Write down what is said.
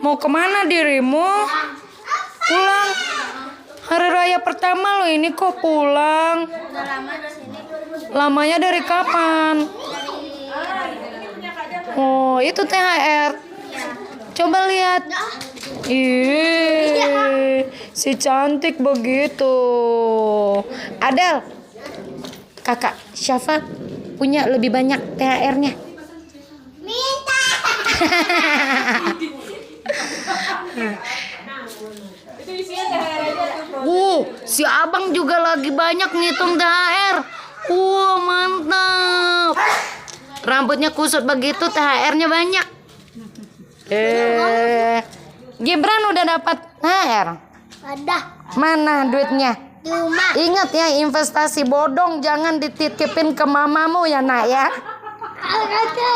Mau kemana dirimu? Pulang. Hari raya pertama lo ini kok pulang? Udah lama di sini. Lamanya dari kapan? Oh, itu THR. Coba lihat. Ih, si cantik begitu. Adel, kakak Syafa punya lebih banyak THR-nya. Minta. Si abang juga lagi banyak ngitung THR. Mantap. Rambutnya kusut begitu, THR-nya banyak. Gibran udah dapat THR. Ada. Mana duitnya? Cuma. Ingat ya, investasi bodong jangan dititipin ke mamamu ya nak ya. Ada.